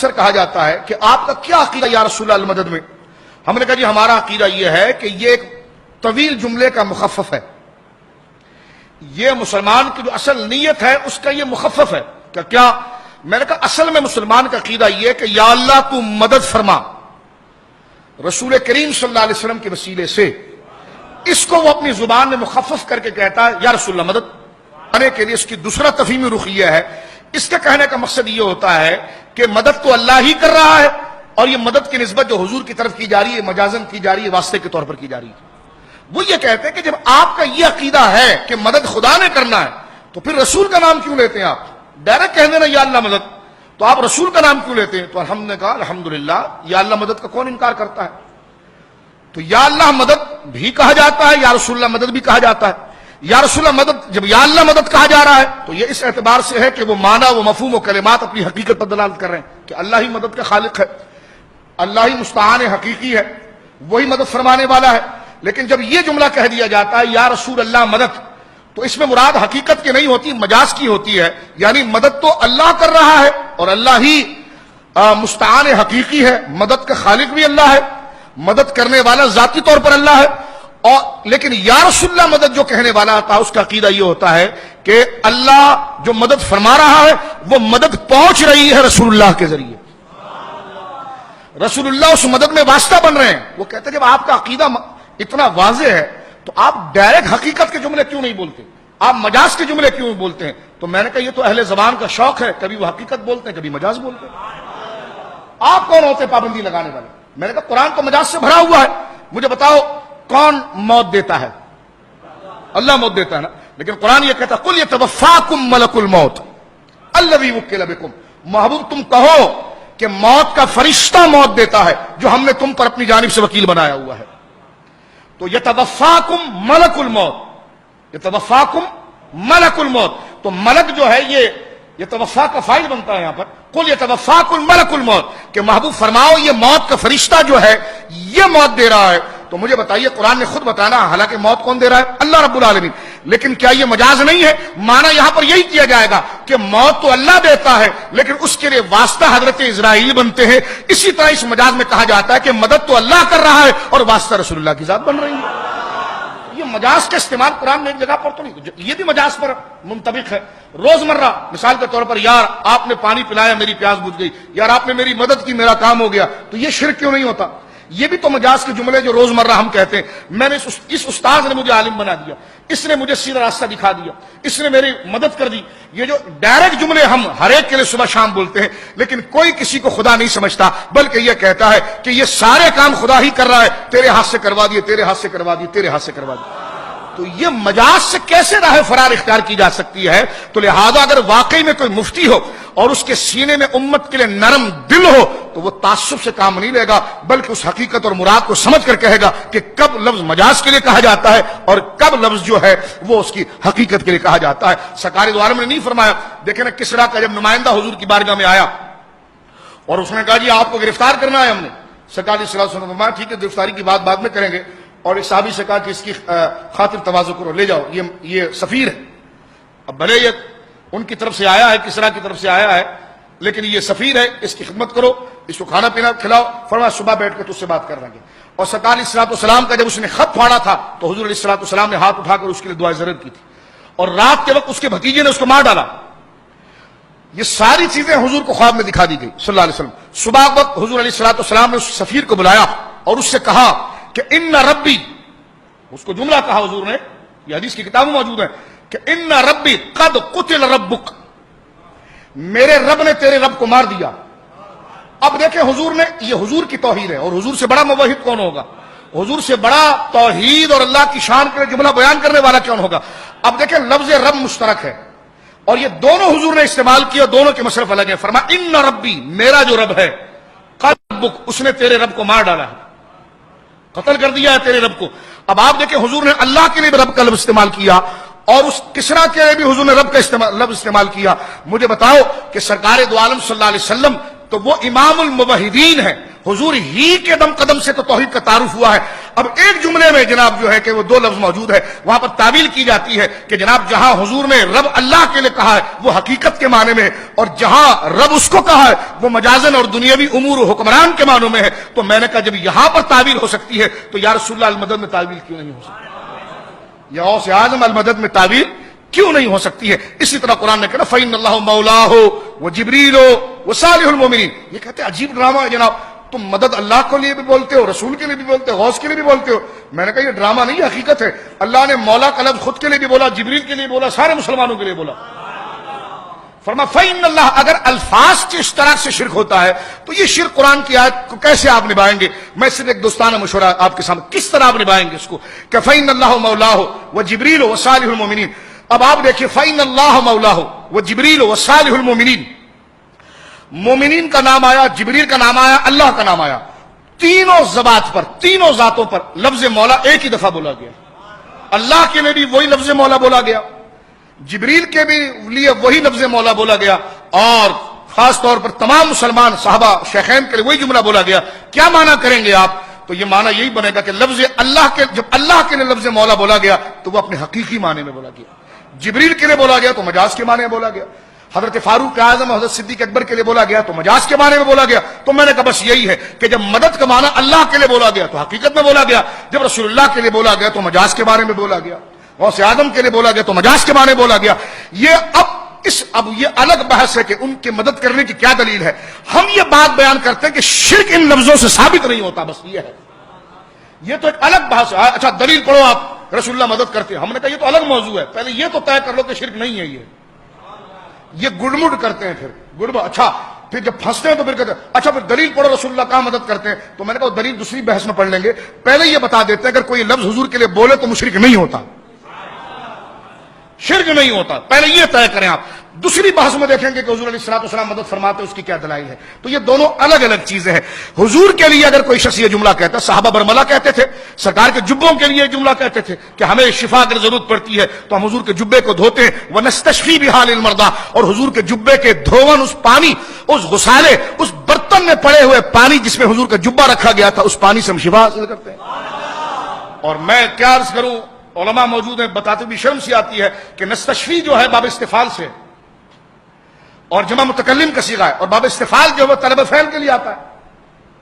اکثر کہا جاتا ہے کہ آپ کا کیا عقیدہ یا رسول اللہ المدد میں؟ ہم نے کہا جی ہمارا عقیدہ یہ ہے کہ یہ ایک طویل جملے کا مخفف ہے، یہ مسلمان کی جو اصل نیت ہے اس کا یہ مخفف ہے کہ کیا؟ میں نے کہا اصل میں مسلمان کا عقیدہ یہ کہ یا اللہ تو مدد فرما رسول کریم صلی اللہ علیہ وسلم کے وسیلے سے، اس کو وہ اپنی زبان میں مخفف کر کے کہتا ہے یا رسول اللہ مدد آنے کے لیے، اس کی دوسرا تفہیمی رخ یہ ہے، اس کے کہنے کا مقصد یہ ہوتا ہے کہ مدد تو اللہ ہی کر رہا ہے، اور یہ مدد کی نسبت جو حضور کی طرف کی جا رہی ہے مجازن کی جا رہی ہے، واسطے کے طور پر کی جا رہی ہے۔ وہ یہ کہتے ہیں کہ جب آپ کا یہ عقیدہ ہے کہ مدد خدا نے کرنا ہے تو پھر رسول کا نام کیوں لیتے ہیں؟ آپ ڈائریکٹ کہہ دینا یا اللہ مدد، تو آپ رسول کا نام کیوں لیتے ہیں؟ تو ہم نے کہا الحمدللہ یا اللہ مدد کا کون انکار کرتا ہے؟ تو یا اللہ مدد بھی کہا جاتا ہے، یا رسول اللہ مدد بھی کہا جاتا ہے۔ یا رسول اللہ مدد جب یا اللہ مدد کہا جا رہا ہے تو یہ اس اعتبار سے ہے کہ وہ معنی و مفہوم و کلمات اپنی حقیقت پر دلالت کر رہے ہیں کہ اللہ ہی مدد کا خالق ہے، اللہ ہی مستعان حقیقی ہے، وہی مدد فرمانے والا ہے۔ لیکن جب یہ جملہ کہہ دیا جاتا ہے یا رسول اللہ مدد، تو اس میں مراد حقیقت کی نہیں ہوتی، مجاز کی ہوتی ہے، یعنی مدد تو اللہ کر رہا ہے اور اللہ ہی مستعان حقیقی ہے، مدد کا خالق بھی اللہ ہے، مدد کرنے والا ذاتی طور پر اللہ ہے۔ اور لیکن یا رسول اللہ مدد جو کہنے والا تھا اس کا عقیدہ یہ ہوتا ہے کہ اللہ جو مدد فرما رہا ہے وہ مدد پہنچ رہی ہے رسول اللہ کے ذریعے، رسول اللہ اس مدد میں واسطہ بن رہے ہیں۔ وہ کہتے ہیں جب آپ کا عقیدہ اتنا واضح ہے تو آپ ڈائریکٹ حقیقت کے جملے کیوں نہیں بولتے؟ آپ مجاز کے جملے کیوں بولتے ہیں؟ تو میں نے کہا یہ تو اہل زبان کا شوق ہے، کبھی وہ حقیقت بولتے ہیں کبھی مجاز بولتے ہیں۔ آپ کون ہوتے پابندی لگانے والے؟ میں نے کہا قرآن تو مجاز سے بھرا ہوا ہے، مجھے بتاؤ کون موت دیتا ہے؟ اللہ موت دیتا ہے نا، لیکن قرآن یہ کہتا ہے قل یتوفاکم ملک الموت الذی وکل بکم، محبوب تم کہو کہ موت کا فرشتہ موت دیتا ہے جو ہم نے تم پر اپنی جانب سے وکیل بنایا ہوا ہے۔ تو یتوفاکم ملک الموت، یتوفاکم ملک الموت، تو ملک جو ہے یہ یتوفا کا فاعل بنتا ہے یہاں پر، قل یتوفاکم ملک الموت، کہ محبوب فرماؤ یہ موت کا فرشتہ جو ہے یہ موت دے رہا ہے۔ تو مجھے بتائیے قرآن نے خود بتانا حالانکہ موت کون دے رہا ہے؟ اللہ رب العالمین، لیکن کیا یہ مجاز نہیں ہے؟ معنی یہاں پر یہی کیا جائے گا کہ موت تو اللہ دیتا ہے لیکن اس کے لیے واسطہ حضرت اسرائیل بنتے ہیں۔ اسی طرح اس مجاز میں کہا جاتا ہے کہ مدد تو اللہ کر رہا ہے اور واسطہ رسول اللہ کی ذات بن رہی ہے۔ یہ مجاز کا استعمال قرآن میں ایک جگہ پر تو نہیں، یہ بھی مجاز پر منطبق ہے۔ روزمرہ مثال کے طور پر یار آپ نے پانی پلایا میری پیاس بجھ گئی، یار آپ نے میری مدد کی میرا کام ہو گیا، تو یہ شرک کیوں نہیں ہوتا؟ یہ بھی تو مجاز کے جملے جو روزمرہ ہم کہتے ہیں۔ میں نے اس استاد نے مجھے عالم بنا دیا، اس نے مجھے سیدھا راستہ دکھا دیا، اس نے میری مدد کر دی، یہ جو ڈائریکٹ جملے ہم ہر ایک کے لیے صبح شام بولتے ہیں، لیکن کوئی کسی کو خدا نہیں سمجھتا، بلکہ یہ کہتا ہے کہ یہ سارے کام خدا ہی کر رہا ہے، تیرے ہاتھ سے کروا دیے، تیرے ہاتھ سے کروا دیے، تیرے ہاتھ سے کروا دیے۔ تو یہ مجاز سے کیسے راہ فرار اختیار کی جا سکتی ہے؟ تو لہذا اگر واقعی میں کوئی مفتی ہو اور اس کے سینے میں امت کے لیے نرم دل ہو تو وہ تعصب سے کام نہیں لے گا، بلکہ اس حقیقت اور مراد کو سمجھ کر کہے گا کہ کب لفظ مجاز کے لیے کہا جاتا ہے اور کب لفظ جو ہے وہ اس کی حقیقت کے لیے کہا جاتا ہے۔ سرکار دو عالم نے نہیں فرمایا، دیکھیں نا کسرا کا جب نمائندہ حضور کی بارگاہ میں آیا اور اس نے کہا جی آپ کو گرفتار کرنا ہے ہم نے، سرکار صلی اللہ علیہ وسلم نے فرمایا ٹھیک ہے گرفتاری کی بات بعد میں کریں گے، اور ایک صحابی سے کہا کہ اس کی خاطر تواضع کرو، لے جاؤ، یہ سفیر ہے، اب بھلے یہ ان کی طرف سے آیا ہے، کسرا کی طرف سے آیا ہے، لیکن یہ سفیر ہے، اس کی خدمت کرو، اس کو کھانا پینا کھلاؤ۔ فرمایا صبح بیٹھ کے تجھ سے بات کر رہیں گے۔ اور سرکار علیہ الصلوۃ والسلام کا جب اس نے خط پھاڑا تھا تو حضور علیہ الصلوۃ والسلام نے ہاتھ اٹھا کر اس کے لیے دعائے ضرورت کی تھی، اور رات کے وقت اس کے بھتیجے نے اس کو مار ڈالا۔ یہ ساری چیزیں حضور کو خواب میں دکھا دی گئی صلی اللہ علیہ وسلم۔ صبح وقت حضور علیہ الصلوۃ والسلام نے اس سفیر کو بلایا اور اس سے کہا کہ ان ربی، اس کو جملہ کہا حضور نے، یہ حدیث کی کتابوں موجود ہے کہ ان ربی قد قتل ربک، میرے رب نے تیرے رب کو مار دیا۔ اب دیکھیں حضور نے، یہ حضور کی توحید ہے، اور حضور سے بڑا موحد کون ہوگا؟ حضور سے بڑا توحید اور اللہ کی شان کے جملہ بیان کرنے والا کون ہوگا؟ اب دیکھیں لفظ رب مشترک ہے اور یہ دونوں حضور نے استعمال کیا، دونوں کے مصرف الگ ہیں۔ فرمایا ان ربی، میرا جو رب ہے، قد ربک، اس نے تیرے رب کو مار ڈالا ہے، قتل کر دیا ہے تیرے رب کو۔ اب آپ دیکھیں حضور نے اللہ کے لیے بھی رب کا لفظ استعمال کیا اور اس کسرا کے لیے بھی حضور نے رب کا لفظ استعمال کیا۔ مجھے بتاؤ کہ سرکار دو عالم صلی اللہ علیہ وسلم تو وہ امام الموحدین ہے، حضور ہی کے دم قدم سے تو توحید کا تعارف ہوا ہے۔ اب ایک جملے میں جناب جو ہے کہ وہ دو لفظ موجود ہے، وہاں پر تعویل کی جاتی ہے کہ جناب جہاں حضور نے رب اللہ کے لیے کہا ہے وہ حقیقت کے معنی میں ہے، اور جہاں رب اس کو کہا ہے وہ مجازن اور دنیاوی امور و حکمران کے معنوں میں ہے۔ تو میں نے کہا جب یہاں پر تعویل ہو سکتی ہے تو یا رسول اللہ المدد میں تعویل کیوں نہیں ہو سکتی؟ یا غوث اعظم المدد میں تعویل کیوں نہیں ہو سکتی ہے؟ اسی طرح قرآن نے کہا فَإِنَّ اللَّهُ مَوْلَاهُ وَجِبْرِيلُ وَصَالِحُ الْمُؤْمِنِينَ۔ یہ کہتے ہیں عجیب ڈرامہ ہے جناب، تم مدد اللہ کے لیے بھی بولتے ہو، رسول کے لیے بھی بولتے ہو، غوث کے لیے بھی بولتے ہو۔ میں نے کہا یہ ڈرامہ نہیں ہے، حقیقت ہے۔ اللہ نے مولا کا لفظ خود کے لیے بھی بولا، جبریل کے لیے بولا، سارے مسلمانوں کے لیے بولا۔ فرما فَإِنَّ اللَّهَ، اگر الفاظ کے اشتراک سے شرک ہوتا ہے تو یہ شرک قرآن کی آیت کو کیسے آپ نبھائیں گے؟ میں صرف ایک دوستانہ مشورہ آپ کے سامنے، کس طرح آپ نبھائیں گے اس کو کہ فَإِنَّ اللَّهَ مَوْلَاهُ وَجِبْرِيلُ وَصَالِحُ الْمُؤْمِنِينَ۔ اب آپ دیکھیے فَإِنَّ اللَّهَ مَوْلَاهُ وَجِبْرِيلُ وَصَالِحُ الْمُؤْمِنِينَ، مومنین کا نام آیا، جبریل کا نام آیا، اللہ کا نام آیا، تینوں ذات پر، تینوں ذاتوں پر لفظ مولا ایک ہی دفعہ بولا گیا۔ اللہ کے لیے بھی وہی لفظ مولا بولا گیا، جبریل کے بھی لیے وہی لفظ مولا بولا گیا، اور خاص طور پر تمام مسلمان صحابہ شیخین کے لیے وہی جملہ بولا گیا۔ کیا معنی کریں گے آپ؟ تو یہ معنی یہی بنے گا کہ لفظ اللہ کے، جب اللہ کے لیے لفظ مولا بولا گیا تو وہ اپنے حقیقی معنی میں بولا گیا، جبریل کے لیے بولا گیا تو مجاز کے معنی میں بولا گیا، حضرت فاروق اعظم حضرت صدیق اکبر کے لیے بولا گیا تو مجاز کے معنی میں بولا گیا۔ تو میں نے کہا بس یہی ہے کہ جب مدد کا معنی اللہ کے لیے بولا گیا تو حقیقت میں بولا گیا، جب رسول اللہ کے لیے بولا گیا تو مجاز کے بارے میں بولا گیا، غوث اعظم کے لیے بولا گیا تو مجاز کے معنی میں بولا گیا۔ یہ اب یہ الگ بحث ہے کہ ان کی مدد کرنے کی کیا دلیل ہے۔ ہم یہ بات بیان کرتے ہیں کہ شرک ان لفظوں سے ثابت نہیں ہوتا، بس یہ ہے، یہ تو ایک الگ بحث ہے۔ اچھا دلیل پڑھو آپ، رسول اللہ مدد کرتے ہیں، ہم نے کہا یہ تو الگ موضوع ہے، پہلے یہ تو طے کر لو کہ شرک نہیں ہے۔ یہ گڑمڑ کرتے ہیں، پھر گڑبڑ، اچھا پھر جب پھنستے ہیں تو پھر کہتے ہیں اچھا پھر دلیل پڑھو رسول اللہ کہاں مدد کرتے ہیں۔ تو میں نے کہا دلیل دوسری بحث میں پڑھ لیں گے، پہلے یہ بتا دیتے ہیں اگر کوئی لفظ حضور کے لیے بولے تو مشرک نہیں ہوتا، شرک نہیں ہوتا، پہلے یہ طے کریں آپ۔ دوسری بحث میں دیکھیں گے کہ حضور علیہ الصلوۃ والسلام مدد فرماتے ہیں، اس کی کیا دلائل ہے۔ تو یہ دونوں الگ الگ چیزیں ہیں۔ حضور کے لیے اگر کوئی شخص یہ جملہ کہتا ہے، صحابہ برملا کہتے تھے، سرکار کے جبوں کے لیے یہ جملہ کہتے تھے کہ ہمیں شفا اگر ضرورت پڑتی ہے تو ہم حضور کے جبے کو دھوتے ہیں، وَنَسْتَشْفِي بِهَا لِلْمَرْضَىٰ، اور حضور کے جبے کے دھون، اس پانی، اس غسالے، اس برتن میں پڑے ہوئے پانی جس میں حضور کا جبہ رکھا گیا تھا، اس پانی سے ہم شفا حاصل کرتے ہیں۔ اور میں کیا عرض کروں، علماء موجود ہیں، بتاتے بھی شرم سی آتی ہے کہ نستشفی جو ہے باب استفعال سے، اور جمع متکلم کا صیغہ ہے، اور باب استفعال جو ہے طلب فعل کے لیے آتا ہے،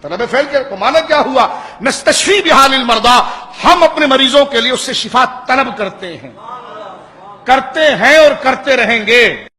طلب فعل کے تو معنی کیا ہوا؟ نستشفی بها للمرضى، ہم اپنے مریضوں کے لیے اس سے شفا طلب کرتے ہیں اور کرتے رہیں گے۔